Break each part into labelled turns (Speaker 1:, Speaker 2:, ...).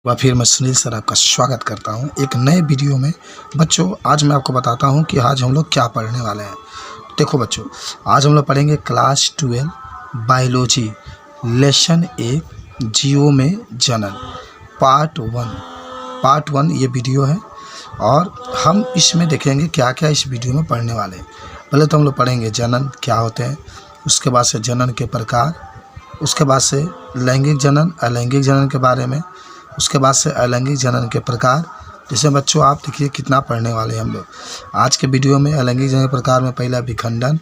Speaker 1: फिर मैं सुनील सर आपका स्वागत करता हूं एक नए वीडियो में। बच्चों आज मैं आपको बताता हूं कि आज हम लोग क्या पढ़ने वाले हैं। देखो बच्चों, आज हम लोग पढ़ेंगे क्लास 12 बायोलॉजी लेसन 1 जीवों में जनन पार्ट 1 ये वीडियो है और हम इसमें देखेंगे क्या क्या इस वीडियो में पढ़ने वाले हैं। पहले तो हम लोग पढ़ेंगे जनन क्या होते हैं, उसके बाद से जनन के प्रकार, उसके बाद से लैंगिक जनन अलैंगिक जनन के बारे में, उसके बाद से अलैंगिक जनन के प्रकार। जैसे बच्चों आप देखिए कितना पढ़ने वाले हैं हम लोग आज के वीडियो में। अलैंगिक जनन के प्रकार में पहला विखंडन,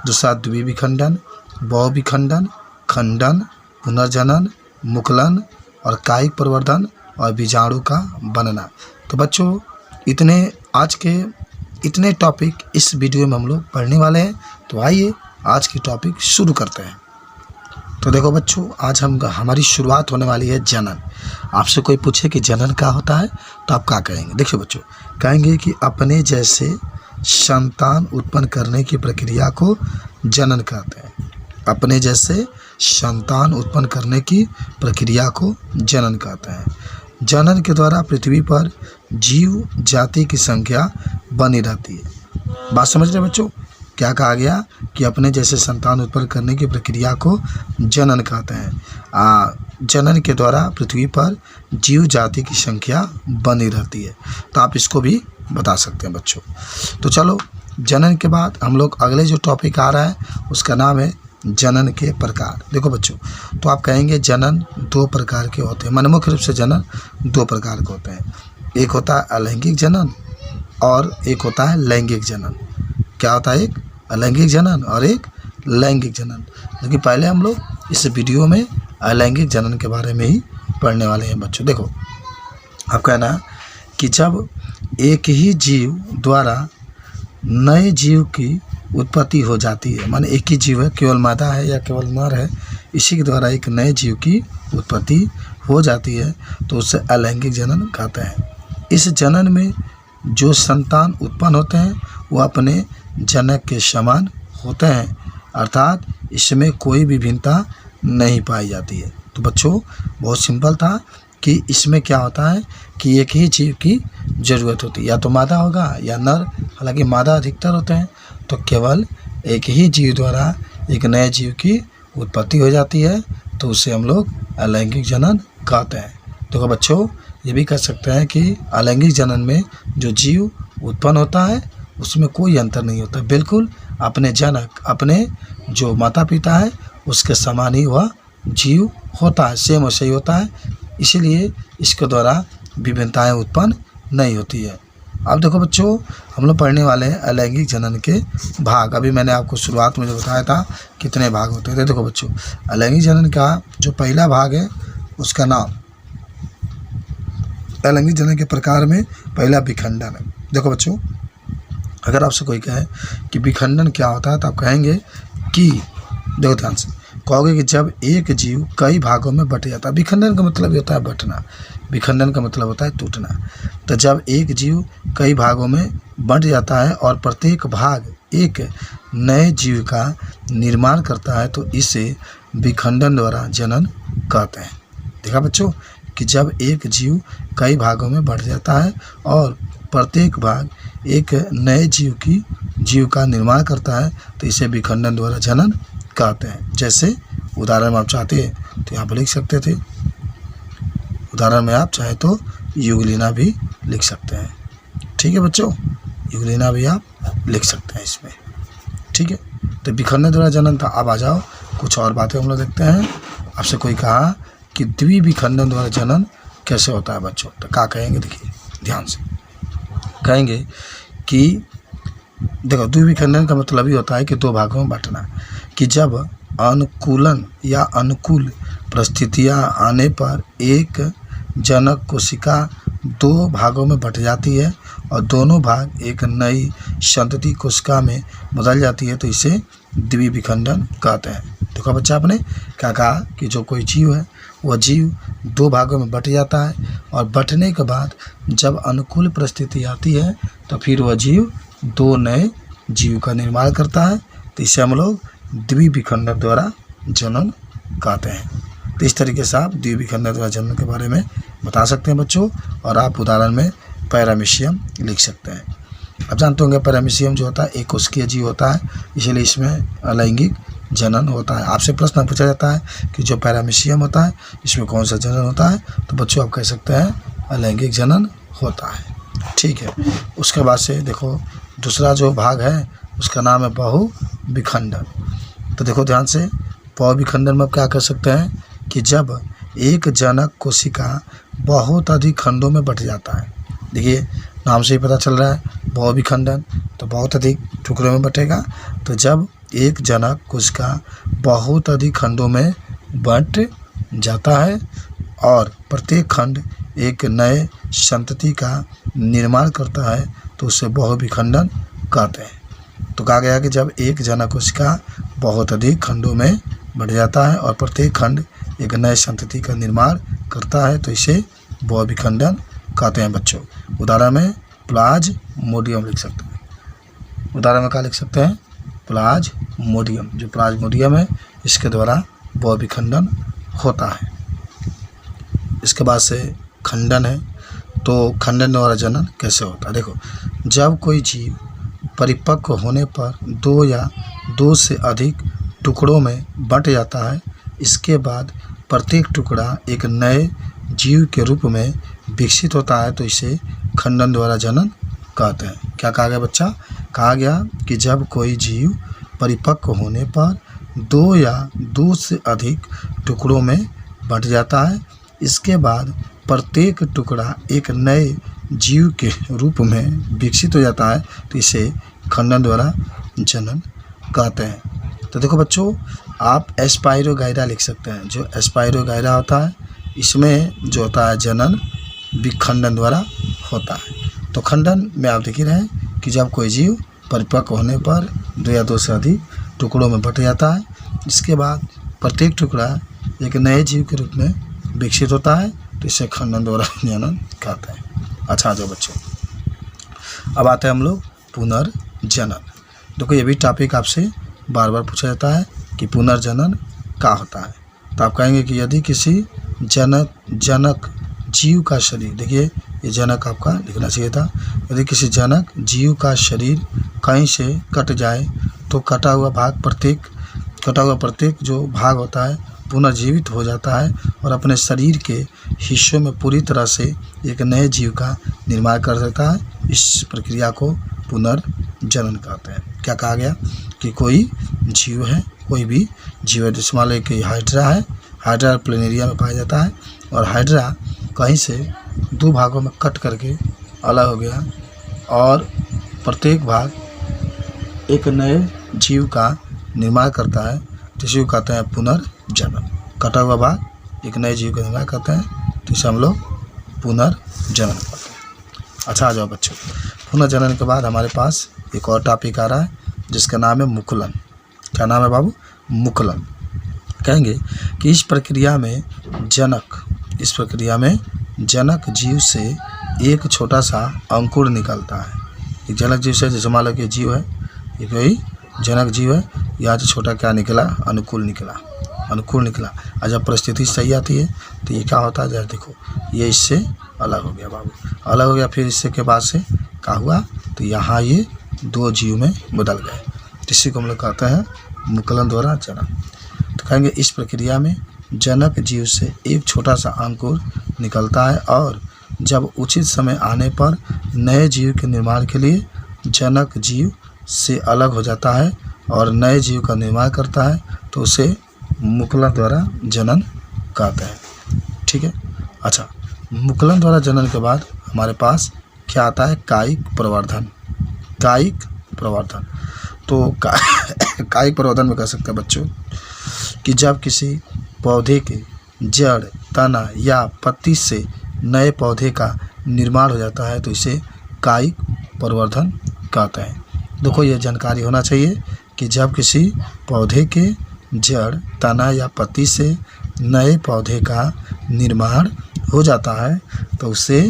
Speaker 1: दूसरा द्विविखंडन, बहुविखंडन, खंडन, पुनर्जनन, मुकुलन और कायिक प्रवर्धन और बीजाणु का बनना। तो बच्चों इतने टॉपिक इस वीडियो में हम लोग पढ़ने वाले हैं। तो आइए आज की टॉपिक शुरू करते हैं। तो देखो बच्चों, आज हमारी शुरुआत होने वाली है जनन। आपसे कोई पूछे कि जनन क्या होता है तो आप क्या कहेंगे? देखिए बच्चों, कहेंगे कि अपने जैसे संतान उत्पन्न करने की प्रक्रिया को जनन कहते हैं। अपने जैसे संतान उत्पन्न करने की प्रक्रिया को जनन कहते हैं। जनन के द्वारा पृथ्वी पर जीव जाति की संख्या बनी रहती है। बात समझ रहे बच्चों? क्या कहा गया कि अपने जैसे संतान उत्पन्न करने की प्रक्रिया को जनन कहते हैं। जनन के द्वारा पृथ्वी पर जीव जाति की संख्या बनी रहती है। तो आप इसको भी बता सकते हैं बच्चों। तो चलो, जनन के बाद हम लोग अगले जो टॉपिक आ रहा है उसका नाम है जनन के प्रकार। देखो बच्चों, तो आप कहेंगे जनन 2 प्रकार के होते हैं। माने मुख्य रूप से जनन 2 प्रकार के होते हैं। एक होता है अलैंगिक जनन और एक होता है लैंगिक जनन। क्या होता है? एक अलैंगिक जनन और एक लैंगिक जनन। लेकिन पहले हम लोग इस वीडियो में अलैंगिक जनन के बारे में ही पढ़ने वाले हैं बच्चों। देखो, आप कहना कि जब एक ही जीव द्वारा नए जीव की उत्पत्ति हो जाती है, माने एक ही जीव है, केवल मादा है या केवल नर है, इसी के द्वारा एक नए जीव की उत्पत्ति हो जाती है तो उसे अलैंगिक जनन कहते हैं। इस जनन में जो संतान उत्पन्न होते हैं वो अपने जनक के समान होते हैं, अर्थात इसमें कोई विभिन्नता नहीं पाई जाती है। तो बच्चों बहुत सिंपल था कि इसमें क्या होता है कि एक ही जीव की ज़रूरत होती है, या तो मादा होगा या नर। हालांकि मादा अधिकतर होते हैं। तो केवल एक ही जीव द्वारा एक नए जीव की उत्पत्ति हो जाती है तो उसे हम लोग अलैंगिक जनन कहते हैं। देखो बच्चों, ये भी कह सकते हैं कि अलैंगिक जनन में जो जीव उत्पन्न होता है उसमें कोई अंतर नहीं होता, बिल्कुल अपने जनक, अपने जो माता पिता है उसके समान ही वह जीव होता है, सेम वैसे ही होता है। इसीलिए इसके द्वारा विभिन्नताएं उत्पन्न नहीं होती है। अब देखो बच्चों, हम लोग पढ़ने वाले हैं अलैंगिक जनन के भाग। अभी मैंने आपको शुरुआत में जो बताया था कितने भाग होते थे। देखो बच्चों, अलैंगिक जनन का जो पहला भाग है उसका नाम अलैंगिक जनन के प्रकार में पहला विखंडन है। देखो बच्चों, अगर आपसे कोई कहे कि विखंडन क्या होता है तो आप कहेंगे कि, देखो ध्यान से, कहोगे कि जब एक जीव कई भागों में बट जाता है। विखंडन का मतलब ये होता है बंटना, विखंडन का मतलब होता है टूटना। तो जब एक जीव कई भागों में बंट जाता है और प्रत्येक भाग एक नए जीव का निर्माण करता है तो इसे विखंडन द्वारा जनन कहते हैं। देखा बच्चों कि जब एक जीव कई भागों में बढ़ जाता है और प्रत्येक भाग एक नए जीव का निर्माण करता है तो इसे विखंडन द्वारा जनन कहते हैं। जैसे उदाहरण में आप चाहते हैं तो यहाँ पर लिख सकते थे, उदाहरण में आप चाहे तो युगलिना भी लिख सकते हैं। ठीक है बच्चों, युगलिना भी आप लिख सकते हैं इसमें। ठीक है, तो विखंडन द्वारा जनन था। अब आ जाओ कुछ और बातें हम लोग देखते हैं। आपसे कोई कहा कि द्विविखंडन द्वारा जनन कैसे होता है बच्चों, तो क्या कहेंगे? देखिए ध्यान से, कहेंगे कि देखो, द्विविखंडन का मतलब ही होता है कि 2 भागों में बांटना। कि जब अनुकूलन या अनुकूल परिस्थितियां आने पर एक जनक कोशिका 2 भागों में बट जाती है और दोनों भाग एक नई संतति कोशिका में बदल जाती है तो इसे द्विविखंडन कहते हैं। देखो बच्चा, आपने क्या कहा कि जो कोई जीव है वह जीव 2 भागों में बट जाता है और बटने के बाद जब अनुकूल परिस्थिति आती है तो फिर वह जीव 2 नए जीव का निर्माण करता है तो इसे हम लोग द्विविखंडन द्वारा जनन कहते हैं। तो इस तरीके से आप द्विविखंडन द्वारा जनन के बारे में बता सकते हैं बच्चों। और आप उदाहरण में पैरामीशियम लिख सकते हैं। आप जानते होंगे पैरामीशियम जो होता है एक कोशिकीय जीव होता है, इसलिए इसमें अलैंगिक जनन होता है। आपसे प्रश्न पूछा जाता है कि जो पैरामीशियम होता है इसमें कौन सा जनन होता है, तो बच्चों आप कह सकते हैं अलैंगिक जनन होता है। ठीक है, उसके बाद से देखो दूसरा जो भाग है उसका नाम है बहुविखंडन। तो देखो ध्यान से, बहुविखंडन में आप क्या कर सकते हैं कि जब एक जनक कोशिका बहुत अधिक खंडों में बंट जाता है। देखिए नाम से ही पता चल रहा है बहुविखंडन, तो बहुत अधिक टुकड़ों में बटेगा। तो जब एक जनक कोशिका बहुत अधिक खंडों में बंट जाता है और प्रत्येक खंड एक नए संतति का निर्माण करता है तो उसे बहुविखंडन कहते हैं। तो कहा गया कि जब एक जनक कोशिका बहुत अधिक खंडों में बढ़ जाता है और प्रत्येक खंड एक नए संतति का निर्माण करता है तो इसे बहुविखंडन कहते हैं बच्चों। उदाहरण में प्लाज्मोडियम लिख सकते हैं। उदाहरण में क्या लिख सकते हैं, प्लाज्मोडियम। जो प्लाज्मोडियम है इसके द्वारा बहुविखंडन होता है। इसके बाद से खंडन है। तो खंडन द्वारा जनन कैसे होता है, देखो जब कोई जीव परिपक्व होने पर दो या दो से अधिक टुकड़ों में बंट जाता है, इसके बाद प्रत्येक टुकड़ा एक नए जीव के रूप में विकसित होता है तो इसे खंडन द्वारा जनन कहते हैं। क्या कहा गया बच्चा, कहा गया कि जब कोई जीव परिपक्व होने पर दो या दो से अधिक टुकड़ों में बंट जाता है, इसके बाद प्रत्येक टुकड़ा एक नए जीव के रूप में विकसित हो जाता है तो इसे खंडन द्वारा जनन कहते हैं। तो देखो बच्चों, आप एस्पाइरोगाइरा लिख सकते हैं। जो एस्पाइरोगाइरा होता है इसमें जो होता है जनन विखंडन द्वारा होता है। तो खंडन में आप देख ही रहे हैं कि जब कोई जीव परिपक्व होने पर दो या दो से अधिक टुकड़ों में बंट जाता है, इसके बाद प्रत्येक टुकड़ा एक नए जीव के रूप में विकसित होता है तो इसे खंडन द्वारा जनन कहते हैं। अच्छा जो बच्चों, अब आते हैं हम लोग पुनर्जनन। देखो ये भी टॉपिक आपसे बार बार पूछा जाता है कि पुनर्जनन क्या होता है। तो आप कहेंगे कि यदि किसी जनक जीव का शरीर, देखिए ये जनक आपका लिखना चाहिए था, यदि किसी जनक जीव का शरीर कहीं से कट जाए तो कटा हुआ प्रत्येक जो भाग होता है पुनर्जीवित हो जाता है और अपने शरीर के हिस्सों में पूरी तरह से एक नए जीव का निर्माण कर देता है। इस प्रक्रिया को पुनर्जनन कहते हैं। क्या कहा गया कि कोई जीव है, कोई भी जीव है, जैसे मान लो कि हाइड्रा है, हाइड्रा प्लेनेरिया में पाया जाता है और हाइड्रा कहीं से दो भागों में कट करके अलग हो गया और प्रत्येक भाग एक नए जीव का निर्माण करता है तो इसी को कहते हैं पुनर्जनन। कटा हुआ भाग एक नए जीव का निर्माण करते हैं तो इसे हम लोग पुनर्जनन कहते हैं। अच्छा आ जाओ बच्चों, पुनर्जनन के बाद हमारे पास एक और टॉपिक आ रहा है जिसका नाम है मुकुलन। क्या नाम है बाबू, मुकुलन। कहेंगे कि इस प्रक्रिया में जनक जीव से एक छोटा सा अंकुर निकलता है। एक जनक जीव से, जैसे मान लो कि जीव है, ये कोई जनक जीव है, यहाँ से छोटा क्या निकला, अनुकूल निकला। और जब परिस्थिति सही आती है तो ये क्या होता है, जरा देखो ये इससे अलग हो गया बाबू, अलग हो गया। फिर इससे के बाद से क्या हुआ, तो यहाँ ये दो जीव में बदल गए, इसी को हम लोग कहते हैं मुकुलन द्वारा जनन। तो कहेंगे इस प्रक्रिया में जनक जीव से एक छोटा सा अंकुर निकलता है और जब उचित समय आने पर नए जीव के निर्माण के लिए जनक जीव से अलग हो जाता है और नए जीव का निर्माण करता है तो उसे मुकुलन द्वारा जनन कहते हैं। ठीक है। अच्छा, मुकुलन द्वारा जनन के बाद हमारे पास क्या आता है, कायिक प्रवर्धन। तो कायिक प्रवर्धन में कह सकते हैं बच्चों कि जब किसी पौधे के जड़, तना या पत्ती से नए पौधे का निर्माण हो जाता है तो इसे कायिक प्रवर्धन कहते हैं। देखो ये जानकारी होना चाहिए कि जब किसी पौधे के जड़, तना या पत्ती से नए पौधे का निर्माण हो जाता है तो उसे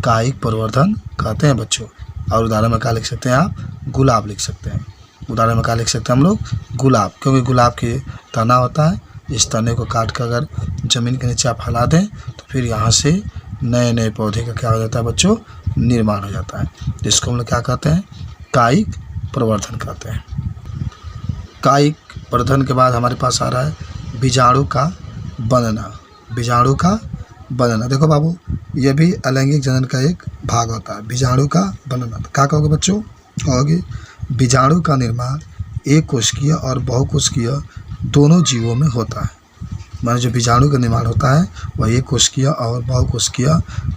Speaker 1: कायिक प्रवर्धन कहते हैं बच्चों। और उदाहरण में क्या लिख सकते हैं आप, गुलाब लिख सकते हैं। उदाहरण में क्या लिख सकते हैं हम लोग, गुलाब, क्योंकि गुलाब के तना होता है इस तने को काट कर अगर ज़मीन के नीचे आप फैला दें तो फिर यहाँ से नए नए पौधे का क्या हो जाता है बच्चों, निर्माण हो जाता है। जिसको हम लोग क्या कहते हैं, कायिक प्रवर्धन कहते हैं। कायिक प्रवर्धन के बाद हमारे पास आ रहा है बीजाणु का बनना। बीजाणु का बनना, देखो बाबू ये भी अलैंगिक जनन का एक भाग होता है। बीजाणु का बनना क्या कहोगे बच्चों, कहोगे बीजाणु का निर्माण एक कोशिकीय और बहुकोशिकीय दोनों जीवों में होता है। माने जो बीजाणु का निर्माण होता है वह एक कोशिकीय और बहुकोशिकीय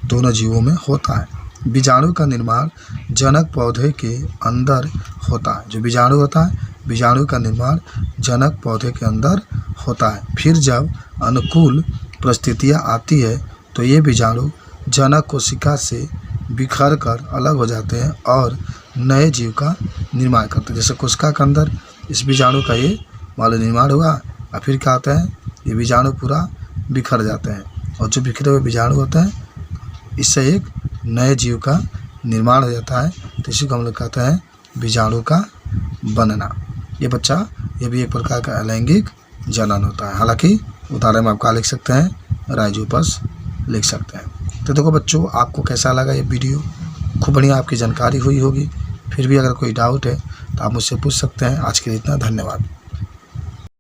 Speaker 1: दोनों जीवों में होता है। बीजाणु का निर्माण जनक पौधे के अंदर होता है। जो बीजाणु होता है, बीजाणु का निर्माण जनक पौधे के अंदर होता है। फिर जब अनुकूल परिस्थितियाँ आती है तो ये बीजाणु जनक कोशिका से बिखर कर अलग हो जाते हैं और नए जीव का निर्माण करते हैं। जैसे कोशिका के अंदर इस बीजाणु का ये वाला निर्माण हुआ और फिर क्या होता है, ये बीजाणु पूरा बिखर जाते हैं और जो बिखरे हुए बीजाणु होते हैं इससे एक नए जीव का निर्माण हो जाता है। तो इसी को हम लोग कहते हैं बीजाणु का बनना। ये बच्चा ये भी एक प्रकार का अलैंगिक जनन होता है। हालांकि उदाहरण में आप क्या लिख सकते हैं, राइजोपस लिख सकते हैं। तो देखो बच्चों आपको कैसा लगा ये वीडियो, खूब बढ़िया आपकी जानकारी हुई होगी। फिर भी अगर कोई डाउट है तो आप मुझसे पूछ सकते हैं। आज के लिए इतना, धन्यवाद।